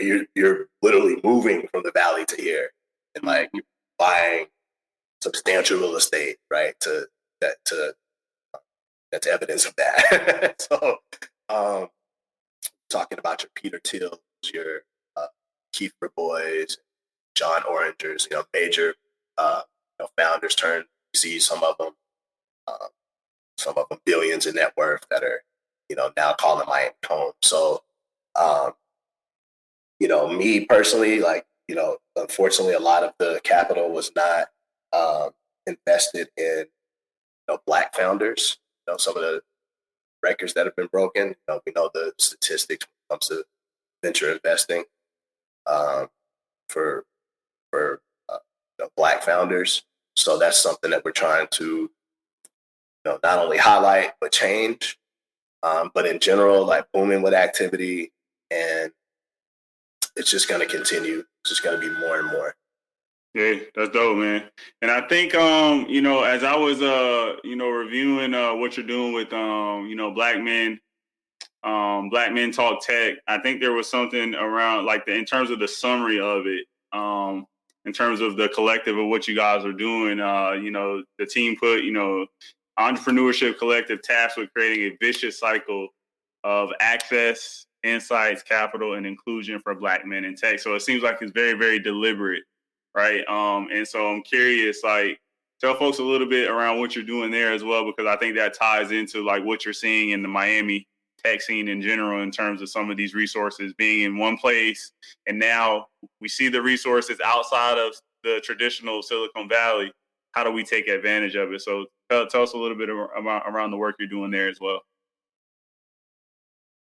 you're literally moving from the valley to here, and like you're buying substantial real estate, right? That's evidence of that. So, talking about your Peter Thiels, your Kiefer Boys, John Orangers, major founders turned. You see some of them billions in net worth that are now calling Miami home. So, me personally, like unfortunately, a lot of the capital was not invested in Black founders. Some of the records that have been broken. We know the statistics when it comes to venture investing for Black founders. So that's something that we're trying to not only highlight but change. But in general, like booming with activity, and it's just going to continue. It's just going to be more and more. Yeah, that's dope, man. And I think, as I was, reviewing what you're doing with, Black Men Talk Tech, I think there was something around like in terms of the summary of it, in terms of the collective of what you guys are doing. The team put, Entrepreneurship Collective tasked with creating a vicious cycle of access, insights, capital, and inclusion for Black men in tech. So it seems like it's very, very deliberate, right? And so I'm curious, like, tell folks a little bit around what you're doing there as well, because I think that ties into like what you're seeing in the Miami tech scene in general in terms of some of these resources being in one place. And now we see the resources outside of the traditional Silicon Valley. How do we take advantage of it? So tell us a little bit around the work you're doing there as well.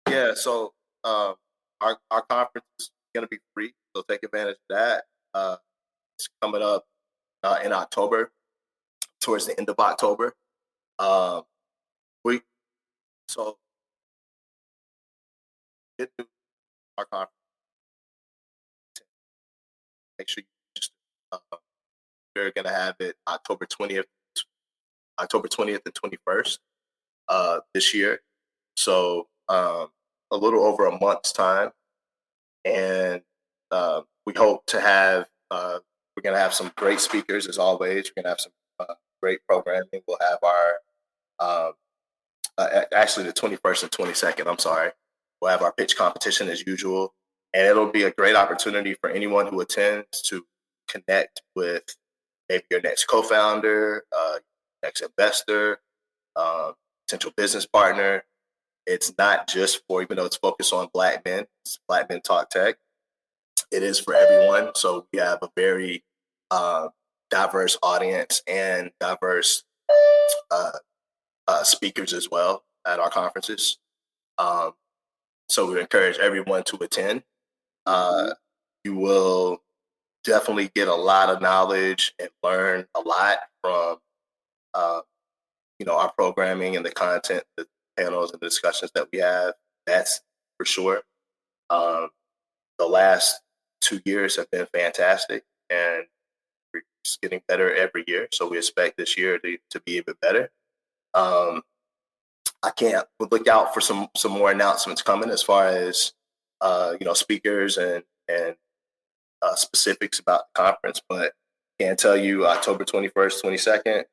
Yeah, so our conference is going to be free, so take advantage of that. It's coming up in October, towards the end of October. Get to our conference. Make sure you just we're going to have it October 20th and 21st this year. So a little over a month's time, and we hope to have. We're going to have some great speakers as always. We're going to have some great programming. We'll have our actually the 21st and 22nd. I'm sorry. We'll have our pitch competition as usual, and it'll be a great opportunity for anyone who attends to connect with maybe your next co-founder, next investor, potential business partner. It's not just for, even though it's focused on Black men, it's Black Men Talk Tech. It is for everyone. So we have a very diverse audience and diverse speakers as well at our conferences. So we encourage everyone to attend. You will definitely get a lot of knowledge and learn a lot from, our programming and the content, the panels and the discussions that we have. That's for sure. The last 2 years have been fantastic, and we're just getting better every year. So we expect this year to be even better. I can't look out for some more announcements coming as far as speakers and specifics about the conference, but can't tell you October 21st, 22nd,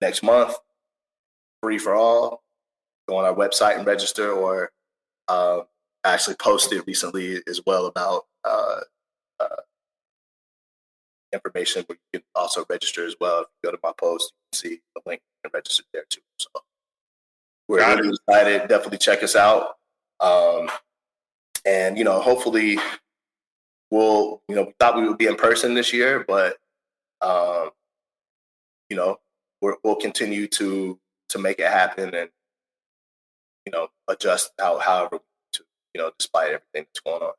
next month, free for all. Go on our website and register, or I actually posted recently as well about information where you can also register as well. If you go to my post, you can see the link and register there too. So we're really excited. Definitely check us out. And hopefully we thought we would be in person this year, but we'll continue to make it happen, and adjust however to despite everything that's going on.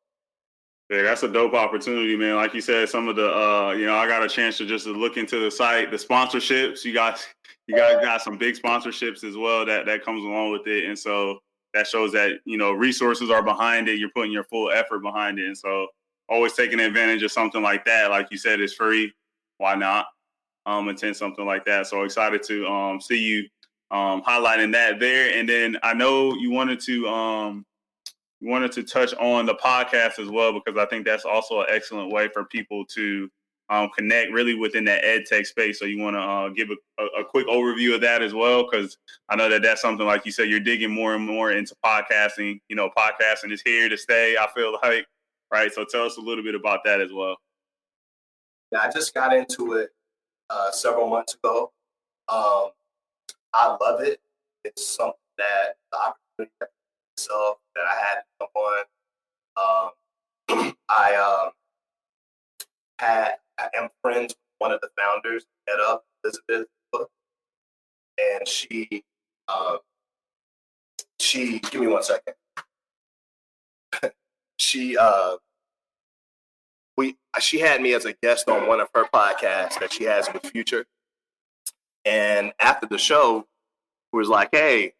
Yeah, that's a dope opportunity, man. Like you said, some of the I got a chance to just look into the site, the sponsorships. You guys got some big sponsorships as well that comes along with it, and so that shows that resources are behind it. You're putting your full effort behind it, and so always taking advantage of something like that. Like you said, it's free. Why not? Attend something like that. So excited to see you highlighting that there. And then I know you wanted to touch on the podcast as well, because I think that's also an excellent way for people to connect really within that ed tech space. So you want to give a quick overview of that as well, because I know that that's something, like you said, you're digging more and more into podcasting. You know, podcasting is here to stay, I feel like, right? So tell us a little bit about that as well. Yeah, I just got into it several months ago. I love it. It's something that the opportunity itself that I had to come on. I am friends with one of the founders, head up Elizabeth, and she give me 1 second. she had me as a guest on one of her podcasts that she has with Future. And after the show, was like, hey,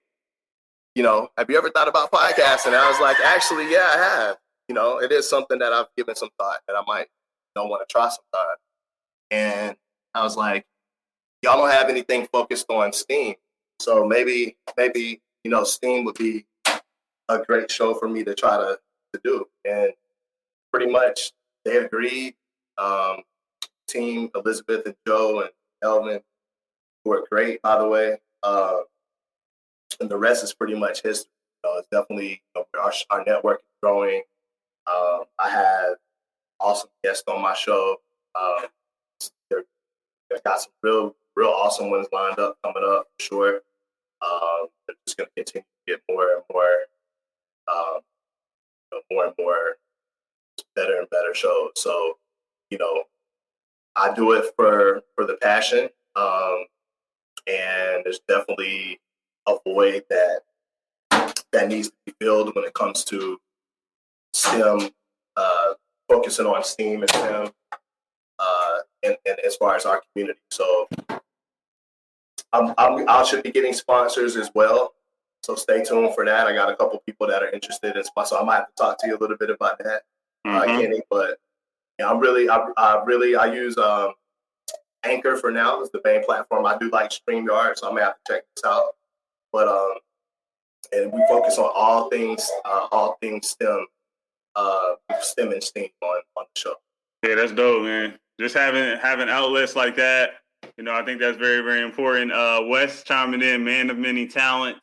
have you ever thought about podcasting? And I was like, actually, yeah, I have. It is something that I've given some thought that I might want to try sometime. And I was like, y'all don't have anything focused on STEAM. So maybe, STEAM would be a great show for me to try to do. And pretty much they agreed. Team Elizabeth and Joe and Elvin were great, by the way. And the rest is pretty much history. It's definitely our network is growing. I have awesome guests on my show. They've got some real awesome ones lined up coming up for sure. They're just going to continue to get more and more better and better shows. So, I do it for the passion, and there's definitely a void that needs to be filled when it comes to STEM, focusing on STEAM and STEM, and as far as our community. So I should be getting sponsors as well. So stay tuned for that. I got a couple people that are interested in sponsors. So I might have to talk to you a little bit about that, Kenny. But yeah, I use Anchor for now. It's the main platform. I do like StreamYard, so I may have to check this out. But and we focus on all things STEM, STEM and STEAM on the show. Yeah, that's dope, man. Just having outlets like that, I think that's very, very important. Wes chiming in, man of many talents.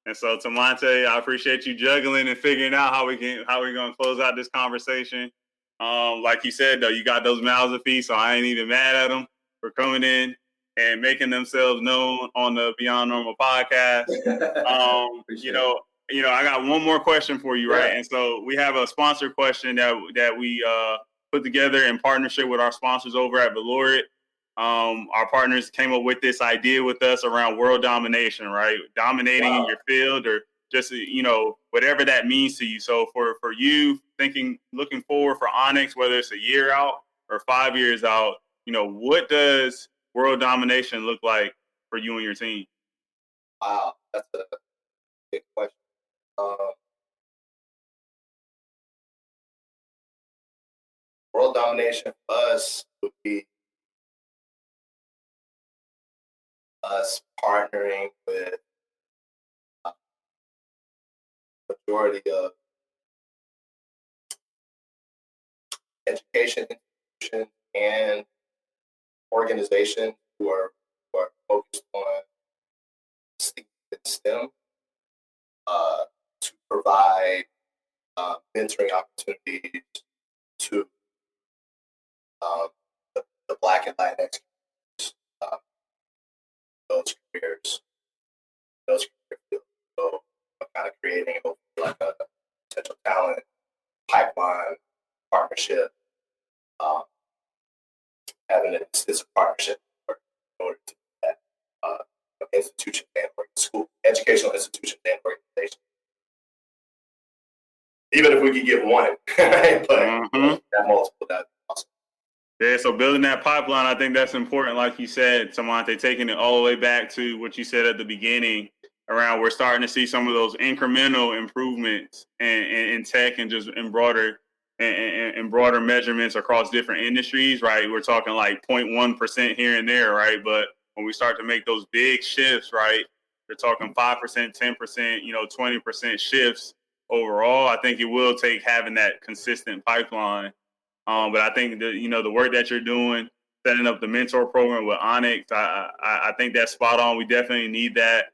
And so, Temanté, I appreciate you juggling and figuring out how we're gonna close out this conversation. Like you said, though, you got those mouths to feed, so I ain't even mad at them for coming in and making themselves known on the Beyond Normal podcast. I got one more question for you, right? And so we have a sponsor question that we put together in partnership with our sponsors over at Velour. Our partners came up with this idea with us around world domination, right? Dominating in your field, or just, whatever that means to you. So for you looking forward for Onyyx, whether it's a year out or 5 years out, what does world domination look like for you and your team? Wow, that's a big question. World domination for us would be us partnering with majority of education institutions and organizations who are focused on STEM to provide mentoring opportunities to the Black and Latinx those career fields. So kind of creating like a potential talent pipeline partnership, having an extensive partnership in order to do that. Institution and school, educational institution and organization. Even if we could get one, but that multiple, that'd be awesome. Yeah, so building that pipeline, I think that's important. Like you said, Temanté, taking it all the way back to what you said at the beginning around we're starting to see some of those incremental improvements in tech and just in broader and broader measurements across different industries, right? We're talking like 0.1% here and there, right? But when we start to make those big shifts, right, we're talking 5%, 10%, 20% shifts overall. I think it will take having that consistent pipeline. But I think the work that you're doing, setting up the mentor program with Onyyx, I think that's spot on. We definitely need that.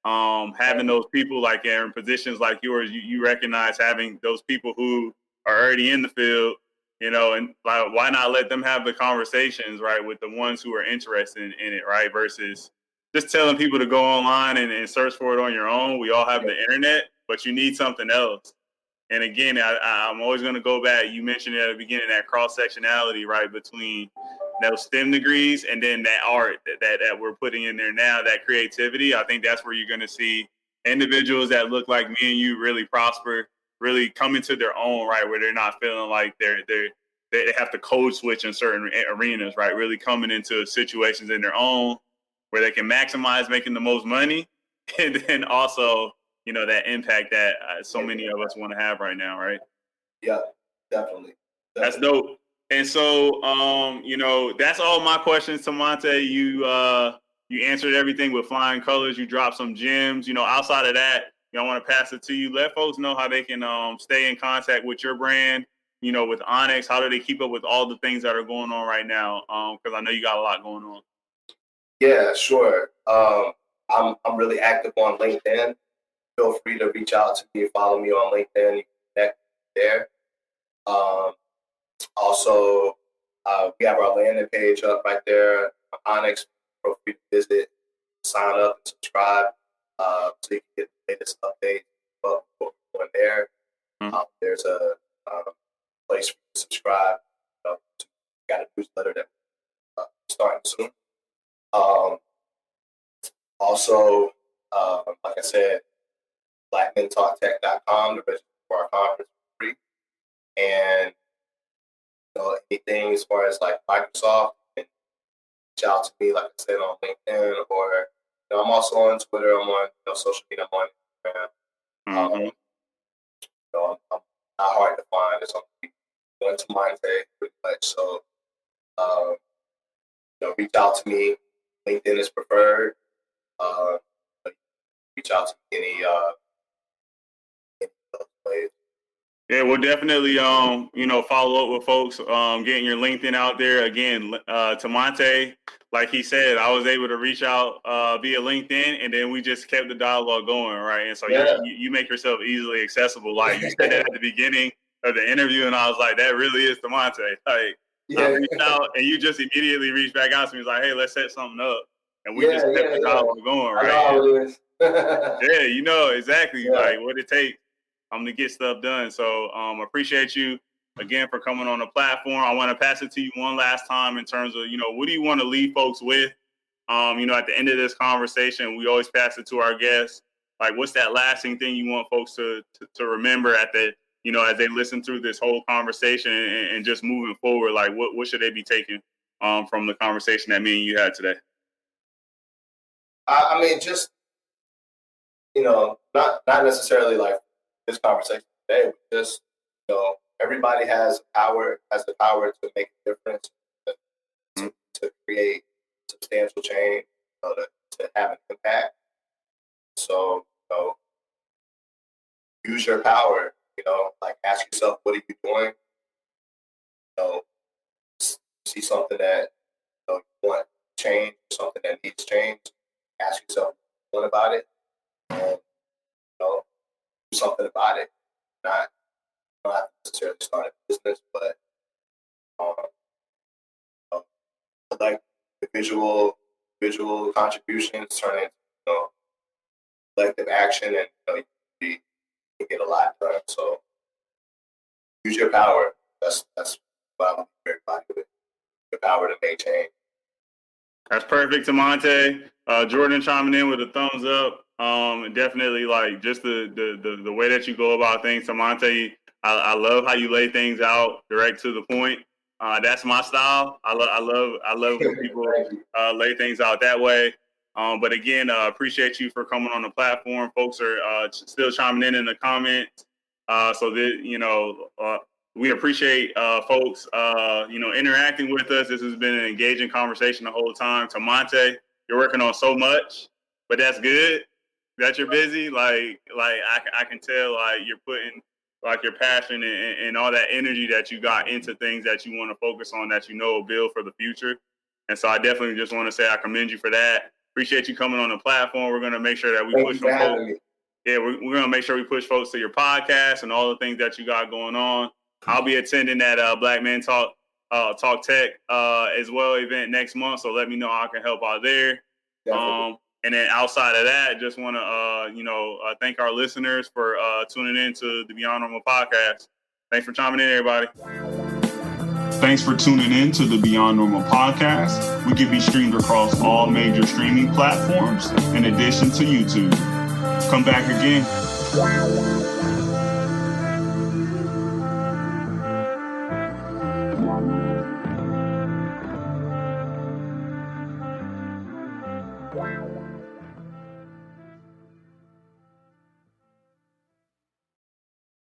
Having those people like in positions like yours, you recognize having those people who are already in the field, and like, why not let them have the conversations, right, with the ones who are interested in it, right, versus just telling people to go online and search for it on your own. We all have the internet, but you need something else. And again, I'm always going to go back. You mentioned at the beginning that cross-sectionality, right, between those STEM degrees and then that art that we're putting in there now, that creativity. I think that's where you're going to see individuals that look like me and you really prosper, really come into their own, right, where they're not feeling like they have to code switch in certain arenas, right, really coming into situations in their own where they can maximize making the most money and then also that impact that so many of us want to have right now, right? Yeah, definitely. That's dope. And so, that's all my questions, Temanté. You answered everything with flying colors. You dropped some gems. Outside of that, I want to pass it to you. Let folks know how they can stay in contact with your brand. With Onyyx, how do they keep up with all the things that are going on right now? Because I know you got a lot going on. Yeah, sure. I'm really active on LinkedIn. Feel free to reach out to me, follow me on LinkedIn. You can connect there. Also, we have our landing page up right there. Onyyx, feel free to visit, sign up, and subscribe, so you can get the latest updates of what we're doing there. There's a place for you to subscribe. Got a newsletter that we're starting soon. Also, like I said, blackmentalktech.com to register for our conference for free. And anything as far as like Microsoft, and reach out to me, like I said, on LinkedIn, or I'm also on Twitter. I'm on social media. I'm on Instagram. I'm not hard to find. It's on Temanté pretty much. So reach out to me. LinkedIn is preferred. Reach out to me any of those ways. Yeah, we'll definitely, follow up with folks, getting your LinkedIn out there. Again, Temanté, like he said, I was able to reach out via LinkedIn, and then we just kept the dialogue going, right? And so you make yourself easily accessible. Like you said that at the beginning of the interview, and I was like, that really is Temanté. Like, I reached out, and you just immediately reached back out to me. It's like, hey, let's set something up. And we just kept the dialogue going, right? I know how it is. Yeah, exactly like what it takes to get stuff done. So appreciate you again for coming on the platform. I want to pass it to you one last time in terms of, what do you want to leave folks with? At the end of this conversation, we always pass it to our guests. Like, what's that lasting thing you want folks to remember at the, as they listen through this whole conversation and just moving forward? Like, what should they be taking from the conversation that me and you had today? I mean, just, not necessarily like this conversation today, but just, everybody has the power to make a difference, to create substantial change, to have an impact. So, use your power, like ask yourself, what are you doing? See something that you want change, something that needs change, ask yourself what about it, and do something about it. Not necessarily start a business, but like the visual contributions turn into collective action, and you can get a lot done. So use your power. That's what I want everybody with. Your power to make change. That's perfect, Temanté. Jordan chiming in with a thumbs up. Definitely like just the way that you go about things, Temanté. I love how you lay things out direct to the point. That's my style. I love when people lay things out that way. But again, appreciate you for coming on the platform. Folks are still chiming in the comments. So that We appreciate folks, interacting with us. This has been an engaging conversation the whole time. Temanté, you're working on so much, but that's good that you're busy. Like I can tell, like you're putting like your passion and all that energy that you got into things that you want to focus on, that will build for the future. And so I definitely just want to say I commend you for that. Appreciate you coming on the platform. We're going to make sure that we push some folks. Yeah, we're going to make sure we push folks to your podcast and all the things that you got going on. I'll be attending that Black Men Talk Tech as well event next month. So let me know how I can help out there. And then outside of that, just want to thank our listeners for tuning in to the Beyond Normal podcast. Thanks for chiming in, everybody. Thanks for tuning in to the Beyond Normal podcast. We can be streamed across all major streaming platforms in addition to YouTube. Come back again.